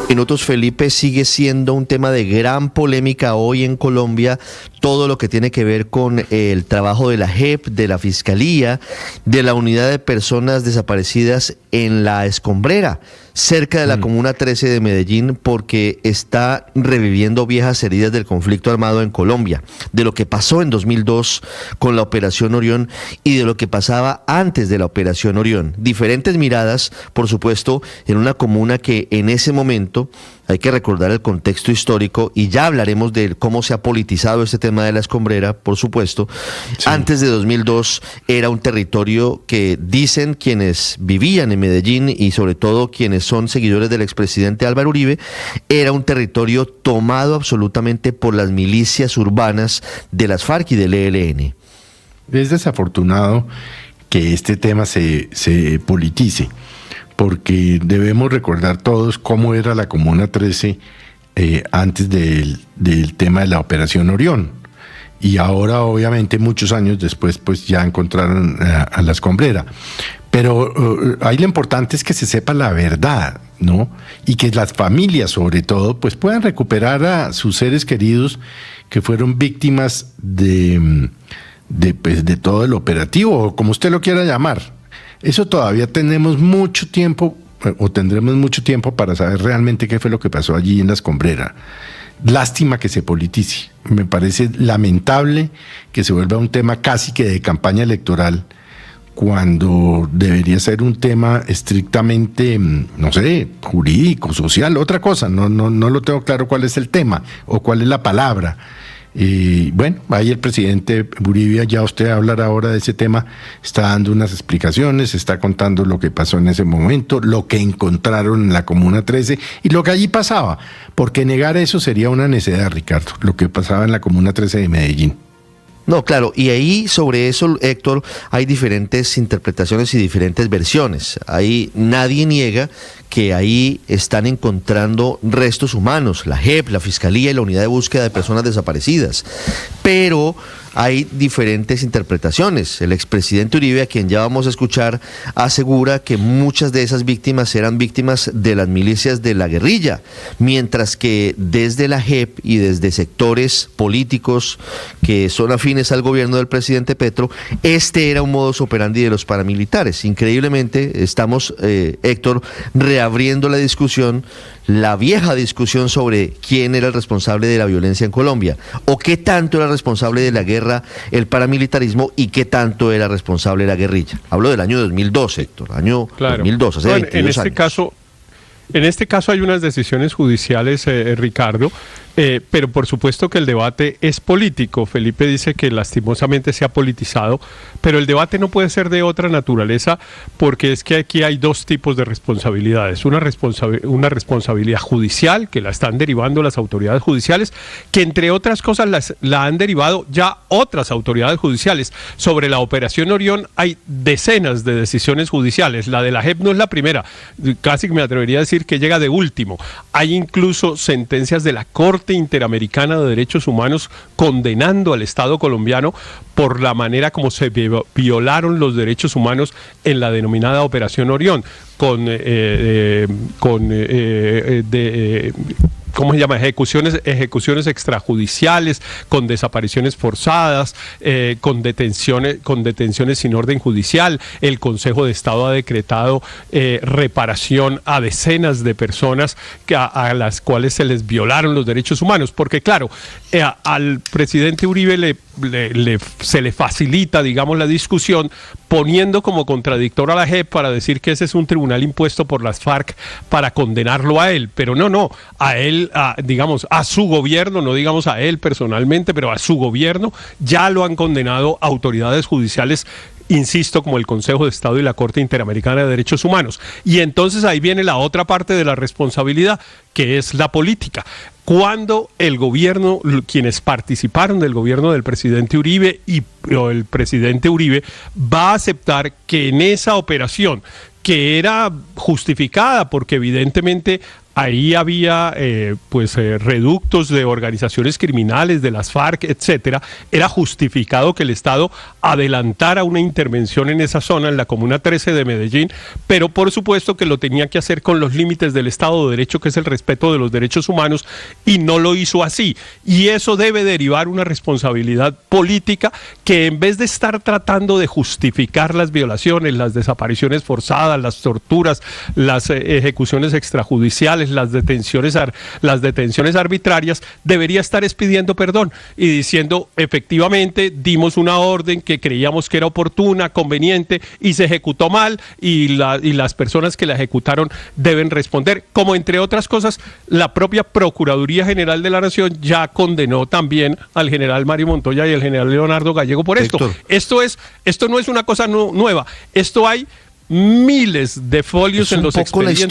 Minutos, Felipe, sigue siendo un tema de gran polémica hoy en Colombia, todo lo que tiene que ver con el trabajo de la JEP, de la Fiscalía, de la Unidad de Personas Desaparecidas en La Escombrera, cerca de la Comuna 13 de Medellín, porque está reviviendo viejas heridas del conflicto armado en Colombia, de lo que pasó en 2002 con la Operación Orión y de lo que pasaba antes de la Operación Orión. Diferentes miradas, por supuesto, en una comuna que en ese momento, hay que recordar el contexto histórico, y ya hablaremos de cómo se ha politizado este tema de La Escombrera, por supuesto. Sí. Antes de 2002 era un territorio que dicen quienes vivían en Medellín y sobre todo quienes son seguidores del expresidente Álvaro Uribe, era un territorio tomado absolutamente por las milicias urbanas de las FARC y del ELN. Es desafortunado que este tema se politice, porque debemos recordar todos cómo era la Comuna 13 antes del tema de la Operación Orión. Y ahora, obviamente, muchos años después, pues ya encontraron a La Escombrera. Pero ahí lo importante es que se sepa la verdad, ¿no? Y que las familias, sobre todo, pues puedan recuperar a sus seres queridos que fueron víctimas de todo el operativo, o como usted lo quiera llamar. Eso todavía tenemos mucho tiempo, o tendremos mucho tiempo para saber realmente qué fue lo que pasó allí en La Escombrera. Lástima que se politice. Me parece lamentable que se vuelva un tema casi que de campaña electoral, cuando debería ser un tema estrictamente, no sé, jurídico, social, otra cosa. No lo tengo claro cuál es el tema o cuál es la palabra. Y bueno, ahí el presidente Uribe, ya usted hablará ahora de ese tema, está dando unas explicaciones, está contando lo que pasó en ese momento, lo que encontraron en la Comuna 13 y lo que allí pasaba, porque negar eso sería una necedad, Ricardo, lo que pasaba en la Comuna 13 de Medellín. No, claro, y ahí sobre eso, Héctor, hay diferentes interpretaciones y diferentes versiones. Ahí nadie niega que ahí están encontrando restos humanos, la JEP, la Fiscalía y la Unidad de Búsqueda de Personas Desaparecidas. Pero hay diferentes interpretaciones. El expresidente Uribe, a quien ya vamos a escuchar, asegura que muchas de esas víctimas eran víctimas de las milicias de la guerrilla, mientras que desde la JEP y desde sectores políticos que son afines al gobierno del presidente Petro, este era un modus operandi de los paramilitares. Increíblemente, estamos, Héctor, reabriendo la discusión, la vieja discusión sobre quién era el responsable de la violencia en Colombia, o qué tanto era responsable de la guerra el paramilitarismo y qué tanto era responsable la guerrilla. Hablo del año 2002, Héctor, año 2002, hace 22 años. En este caso hay unas decisiones judiciales, Ricardo, pero por supuesto que el debate es político. Felipe dice que lastimosamente se ha politizado, pero el debate no puede ser de otra naturaleza, porque es que aquí hay dos tipos de responsabilidades. Una responsabilidad judicial, que la están derivando las autoridades judiciales, que entre otras cosas la han derivado ya otras autoridades judiciales. Sobre la Operación Orión hay decenas de decisiones judiciales. La de la JEP no es la primera, casi me atrevería a decir que llega de último. Hay incluso sentencias de la Corte Interamericana de Derechos Humanos condenando al Estado colombiano por la manera como se violaron los derechos humanos en la denominada Operación Orión, ¿cómo se llama? Ejecuciones extrajudiciales, con desapariciones forzadas, con detenciones sin orden judicial. El Consejo de Estado ha decretado reparación a decenas de personas a las cuales se les violaron los derechos humanos, porque claro, al presidente Uribe se le facilita, digamos, la discusión, poniendo como contradictor a la JEP para decir que ese es un tribunal impuesto por las FARC para condenarlo a él, pero no, a él, digamos, a su gobierno, no digamos a él personalmente, pero a su gobierno ya lo han condenado autoridades judiciales, insisto, como el Consejo de Estado y la Corte Interamericana de Derechos Humanos. Y entonces ahí viene la otra parte de la responsabilidad, que es la política. Cuando el gobierno, quienes participaron del gobierno del presidente Uribe o el presidente Uribe va a aceptar que en esa operación, que era justificada porque evidentemente ahí había reductos de organizaciones criminales, de las FARC, etcétera, era justificado que el Estado adelantara una intervención en esa zona, en la Comuna 13 de Medellín, pero por supuesto que lo tenía que hacer con los límites del Estado de Derecho, que es el respeto de los derechos humanos, y no lo hizo así. Y eso debe derivar una responsabilidad política que, en vez de estar tratando de justificar las violaciones, las desapariciones forzadas, las torturas, las ejecuciones extrajudiciales, las detenciones arbitrarias, debería estar pidiendo perdón y diciendo: efectivamente dimos una orden que creíamos que era oportuna, conveniente, y se ejecutó mal, y las personas que la ejecutaron deben responder, como entre otras cosas la propia Procuraduría General de la Nación ya condenó también al general Mario Montoya y al general Leonardo Gallego por esto. Esto no es una cosa nueva, esto hay miles de folios en los expedientes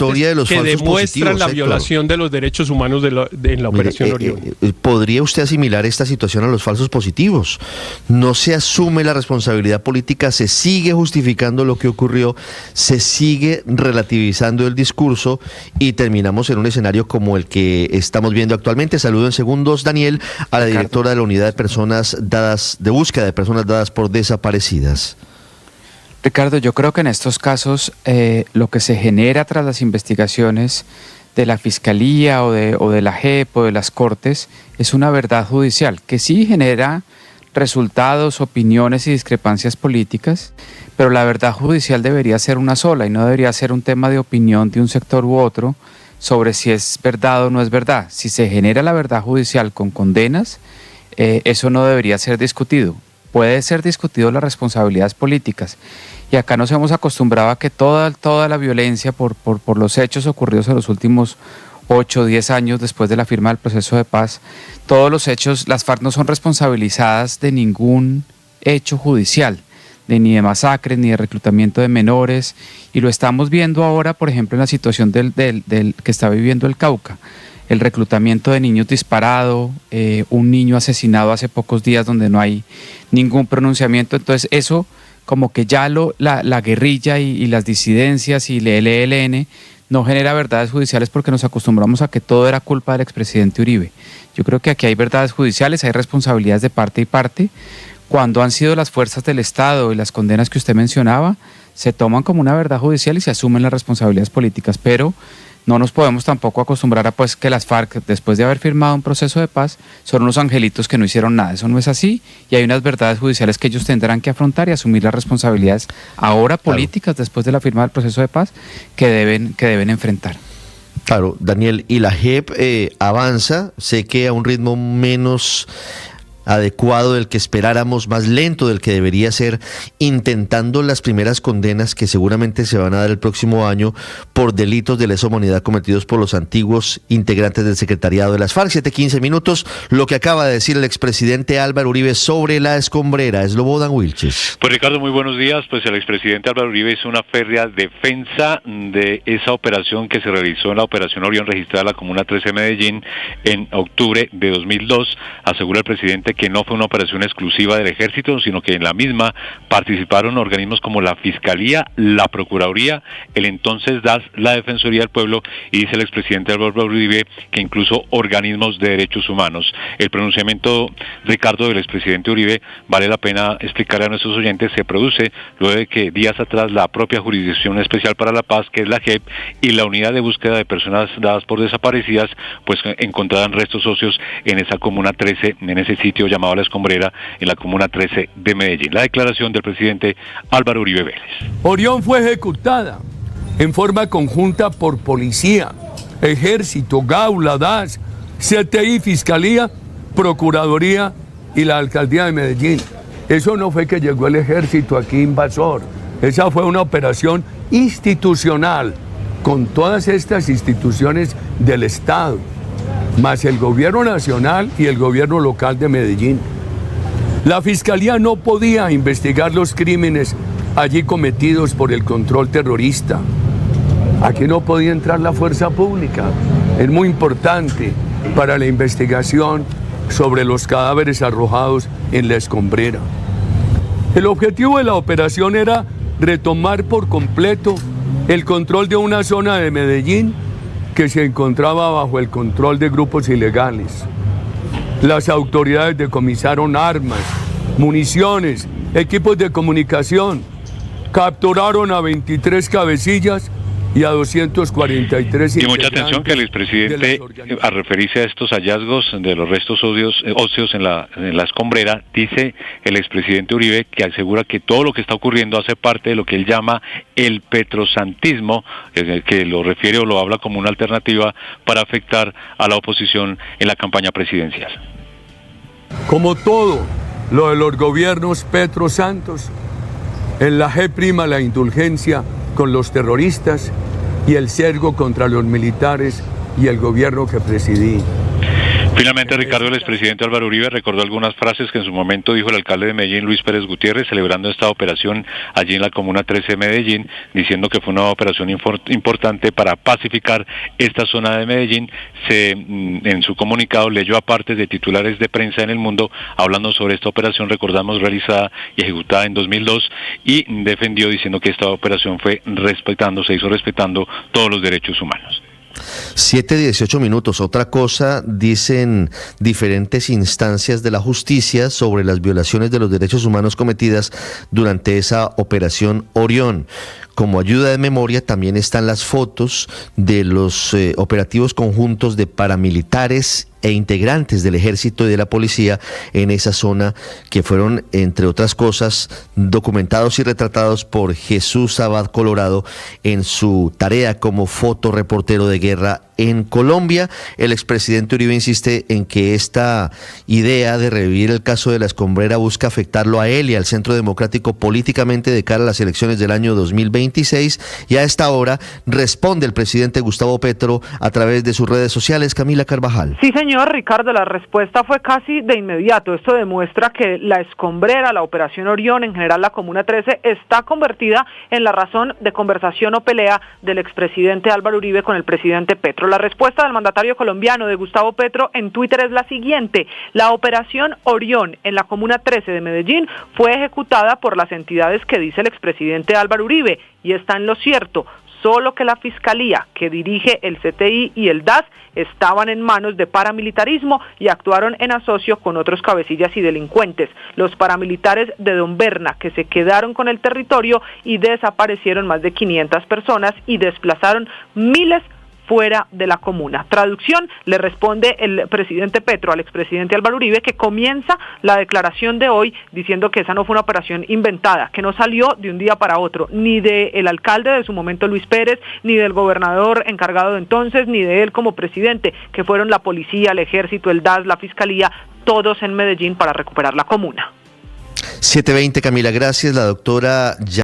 que demuestran la violación de los derechos humanos en la Operación Orión. ¿Podría usted asimilar esta situación a los falsos positivos? No se asume la responsabilidad política, se sigue justificando lo que ocurrió, se sigue relativizando el discurso y terminamos en un escenario como el que estamos viendo actualmente. Saludo en segundos, Daniel, a la directora de la Unidad de Búsqueda de Personas Dadas por Desaparecidas. Ricardo, yo creo que en estos casos lo que se genera tras las investigaciones de la Fiscalía o de la JEP o de las Cortes es una verdad judicial que sí genera resultados, opiniones y discrepancias políticas, pero la verdad judicial debería ser una sola y no debería ser un tema de opinión de un sector u otro sobre si es verdad o no es verdad. Si se genera la verdad judicial con condenas, eso no debería ser discutido. Puede ser discutido las responsabilidades políticas. Y acá nos hemos acostumbrado a que toda la violencia por los hechos ocurridos en los últimos 8 o 10 años después de la firma del proceso de paz, todos los hechos, las FARC no son responsabilizadas de ningún hecho judicial, ni de masacres, ni de reclutamiento de menores, y lo estamos viendo ahora, por ejemplo, en la situación del que está viviendo el Cauca. El reclutamiento de niños disparado, un niño asesinado hace pocos días donde no hay ningún pronunciamiento. Entonces eso como que ya la guerrilla y las disidencias y el ELN no genera verdades judiciales porque nos acostumbramos a que todo era culpa del expresidente Uribe. Yo creo que aquí hay verdades judiciales, hay responsabilidades de parte y parte. Cuando han sido las fuerzas del Estado y las condenas que usted mencionaba, se toman como una verdad judicial y se asumen las responsabilidades políticas, pero no nos podemos tampoco acostumbrar a pues que las FARC, después de haber firmado un proceso de paz, son unos angelitos que no hicieron nada. Eso no es así y hay unas verdades judiciales que ellos tendrán que afrontar y asumir las responsabilidades ahora políticas, después de la firma del proceso de paz, que deben enfrentar. Claro, Daniel, y la JEP avanza, sé que a un ritmo menos adecuado del que esperáramos, más lento del que debería ser, intentando las primeras condenas que seguramente se van a dar el próximo año por delitos de lesa humanidad cometidos por los antiguos integrantes del secretariado de las FARC. 7:15 minutos, lo que acaba de decir el expresidente Álvaro Uribe sobre la escombrera. Slobodan Wilches. Pues Ricardo, muy buenos días. Pues el expresidente Álvaro Uribe hizo una férrea defensa de esa operación que se realizó en la Operación Orión registrada en la Comuna 13 de Medellín en octubre de 2002. Asegura el presidente que no fue una operación exclusiva del Ejército, sino que en la misma participaron organismos como la Fiscalía, la Procuraduría, el entonces DAS, la Defensoría del Pueblo, y dice el expresidente Álvaro Uribe que incluso organismos de derechos humanos. El pronunciamiento, Ricardo, del expresidente Uribe, vale la pena explicarle a nuestros oyentes, se produce luego de que días atrás la propia Jurisdicción Especial para la Paz, que es la JEP, y la Unidad de Búsqueda de Personas Dadas por Desaparecidas, pues encontraran restos óseos en esa Comuna 13, en ese sitio llamado La Escombrera, en la Comuna 13 de Medellín. La declaración del presidente Álvaro Uribe Vélez. Orión fue ejecutada en forma conjunta por policía, ejército, Gaula, DAS, CTI, Fiscalía, Procuraduría y la Alcaldía de Medellín. Eso no fue que llegó el ejército aquí invasor, esa fue una operación institucional con todas estas instituciones del Estado, más el gobierno nacional y el gobierno local de Medellín. La Fiscalía no podía investigar los crímenes allí cometidos por el control terrorista. Aquí no podía entrar la fuerza pública. Es muy importante para la investigación sobre los cadáveres arrojados en La Escombrera. El objetivo de la operación era retomar por completo el control de una zona de Medellín que se encontraba bajo el control de grupos ilegales. Las autoridades decomisaron armas, municiones, equipos de comunicación, capturaron a 23 cabecillas y a 243 y mucha atención que el expresidente, al referirse a estos hallazgos de los restos óseos en la escombrera, dice el expresidente Uribe que asegura que todo lo que está ocurriendo hace parte de lo que él llama el petrosantismo, que lo refiere o lo habla como una alternativa para afectar a la oposición en la campaña presidencial. Como todo lo de los gobiernos Petro Santos, en la G prima la indulgencia con los terroristas y el cerco contra los militares y el gobierno que presidí. Finalmente, Ricardo, el expresidente Álvaro Uribe recordó algunas frases que en su momento dijo el alcalde de Medellín, Luis Pérez Gutiérrez, celebrando esta operación allí en la Comuna 13 de Medellín, diciendo que fue una operación importante para pacificar esta zona de Medellín. En su comunicado leyó aparte de titulares de prensa en El Mundo, hablando sobre esta operación, recordamos, realizada y ejecutada en 2002, y defendió diciendo que esta operación se hizo respetando todos los derechos humanos. 7:18 minutos. Otra cosa dicen diferentes instancias de la justicia sobre las violaciones de los derechos humanos cometidas durante esa operación Orión. Como ayuda de memoria también están las fotos de los operativos conjuntos de paramilitares e integrantes del ejército y de la policía en esa zona, que fueron, entre otras cosas, documentados y retratados por Jesús Abad Colorado en su tarea como fotoreportero de guerra en Colombia. El expresidente Uribe insiste en que esta idea de revivir el caso de la escombrera busca afectarlo a él y al Centro Democrático políticamente de cara a las elecciones del año 2026, y a esta hora responde el presidente Gustavo Petro a través de sus redes sociales. Camila Carvajal. Sí, señor Ricardo, la respuesta fue casi de inmediato. Esto demuestra que la escombrera, la operación Orión, en general la Comuna 13, está convertida en la razón de conversación o pelea del expresidente Álvaro Uribe con el presidente Petro. La respuesta del mandatario colombiano, de Gustavo Petro, en Twitter es la siguiente: la operación Orión en la Comuna 13 de Medellín fue ejecutada por las entidades que dice el expresidente Álvaro Uribe, y está en lo cierto, solo que la Fiscalía que dirige el CTI y el DAS estaban en manos de paramilitarismo y actuaron en asocio con otros cabecillas y delincuentes. Los paramilitares de Don Berna, que se quedaron con el territorio y desaparecieron más de 500 personas y desplazaron miles fuera de la comuna. Traducción, le responde el presidente Petro al expresidente Álvaro Uribe, que comienza la declaración de hoy diciendo que esa no fue una operación inventada, que no salió de un día para otro, ni del alcalde de su momento, Luis Pérez, ni del gobernador encargado de entonces, ni de él como presidente, que fueron la policía, el ejército, el DAS, la fiscalía, todos en Medellín para recuperar la comuna. 7:20, Camila, gracias. La doctora